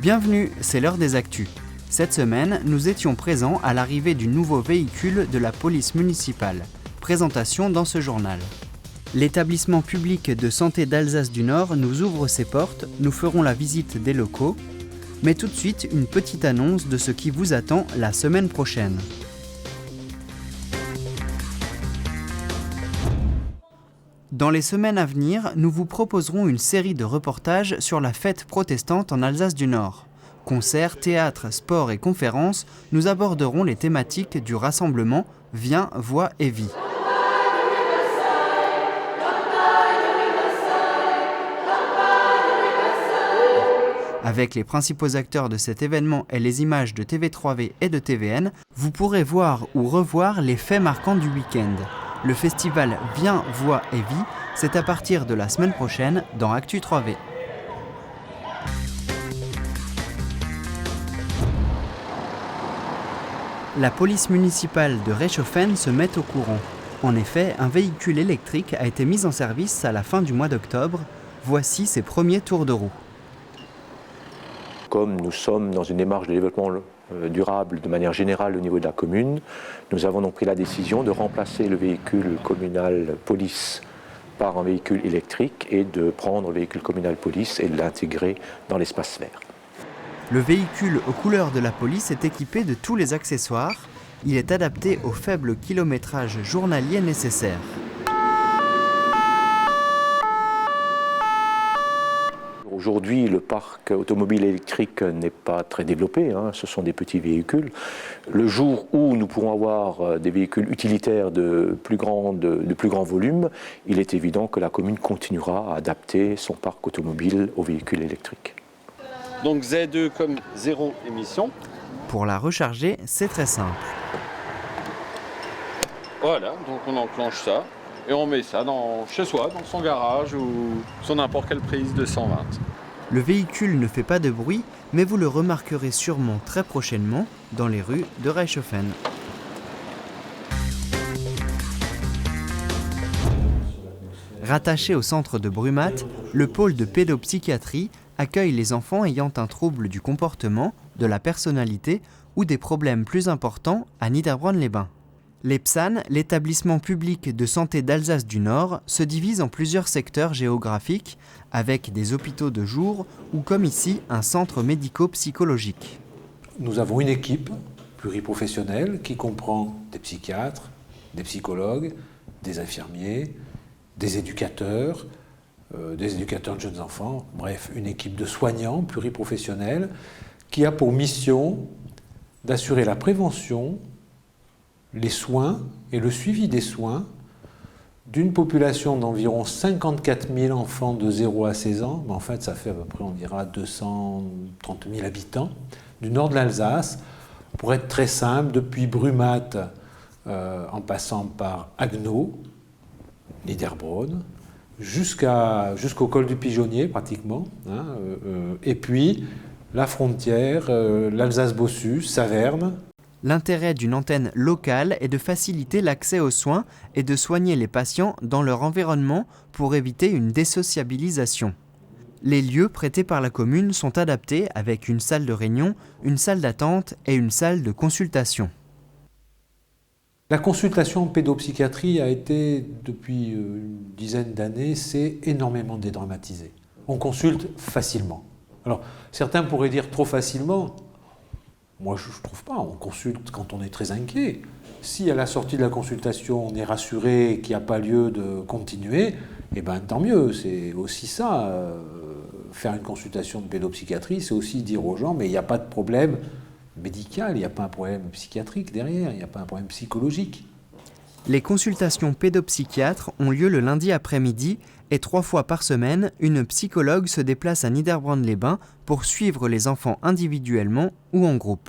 Bienvenue, c'est l'heure des actus. Cette semaine, nous étions présents à l'arrivée du nouveau véhicule de la police municipale. Présentation dans ce journal. L'établissement public de santé d'Alsace du Nord nous ouvre ses portes, nous ferons la visite des locaux. Mais tout de suite, une petite annonce de ce qui vous attend la semaine prochaine. Dans les semaines à venir, nous vous proposerons une série de reportages sur la fête protestante en Alsace du Nord. Concerts, théâtres, sports et conférences, nous aborderons les thématiques du rassemblement Viens, Voix et Vie. Avec les principaux acteurs de cet événement et les images de TV3V et de TVN, vous pourrez voir ou revoir les faits marquants du week-end. Le festival Viens, Voix et Vie, c'est à partir de la semaine prochaine dans Actu 3V. La police municipale de Reichshoffen se met au courant. En effet, un véhicule électrique a été mis en service à la fin du mois d'octobre. Voici ses premiers tours de roue. Comme nous sommes dans une démarche de développement durable de manière générale au niveau de la commune, nous avons donc pris la décision de remplacer le véhicule communal police par un véhicule électrique et de prendre le véhicule communal police et de l'intégrer dans l'espace vert. Le véhicule aux couleurs de la police est équipé de tous les accessoires. Il est adapté au faible kilométrage journalier nécessaire. Aujourd'hui, le parc automobile électrique n'est pas très développé, ce sont des petits véhicules. Le jour où nous pourrons avoir des véhicules utilitaires de plus grand volume, il est évident que la commune continuera à adapter son parc automobile aux véhicules électriques. Donc Z2 comme zéro émission. Pour la recharger, c'est très simple. Voilà, donc on enclenche ça et on met ça chez soi, dans son garage ou sur n'importe quelle prise de 120. Le véhicule ne fait pas de bruit, mais vous le remarquerez sûrement très prochainement dans les rues de Reichshoffen. Rattaché au centre de Brumat, le pôle de pédopsychiatrie accueille les enfants ayant un trouble du comportement, de la personnalité ou des problèmes plus importants à Niederbronn-les-Bains. L'EPSAN, l'établissement public de santé d'Alsace du Nord, se divise en plusieurs secteurs géographiques, avec des hôpitaux de jour ou comme ici, un centre médico-psychologique. Nous avons une équipe pluriprofessionnelle qui comprend des psychiatres, des psychologues, des infirmiers, des éducateurs de jeunes enfants, bref, une équipe de soignants pluriprofessionnels qui a pour mission d'assurer la prévention, les soins et le suivi des soins d'une population d'environ 54 000 enfants de 0 à 16 ans, mais en fait ça fait à peu près, on dira, 230 000 habitants, du nord de l'Alsace, pour être très simple, depuis Brumat, en passant par Haguenau, Niederbronn, jusqu'au col du Pigeonnier pratiquement, et puis la frontière, l'Alsace-Bossus, Saverne. L'intérêt d'une antenne locale est de faciliter l'accès aux soins et de soigner les patients dans leur environnement pour éviter une désociabilisation. Les lieux prêtés par la commune sont adaptés avec une salle de réunion, une salle d'attente et une salle de consultation. La consultation en pédopsychiatrie a été, depuis une dizaine d'années, c'est énormément dédramatisé. On consulte facilement. Alors, certains pourraient dire trop facilement. Moi, je ne trouve pas. On consulte quand on est très inquiet. Si à la sortie de la consultation, on est rassuré qu'il n'y a pas lieu de continuer, eh bien, tant mieux. C'est aussi ça. Faire une consultation de pédopsychiatrie, c'est aussi dire aux gens, mais il n'y a pas de problème médical, il n'y a pas un problème psychiatrique derrière, il n'y a pas un problème psychologique. Les consultations pédopsychiatres ont lieu le lundi après-midi et 3 fois par semaine, une psychologue se déplace à Niederbronn-les-Bains pour suivre les enfants individuellement ou en groupe.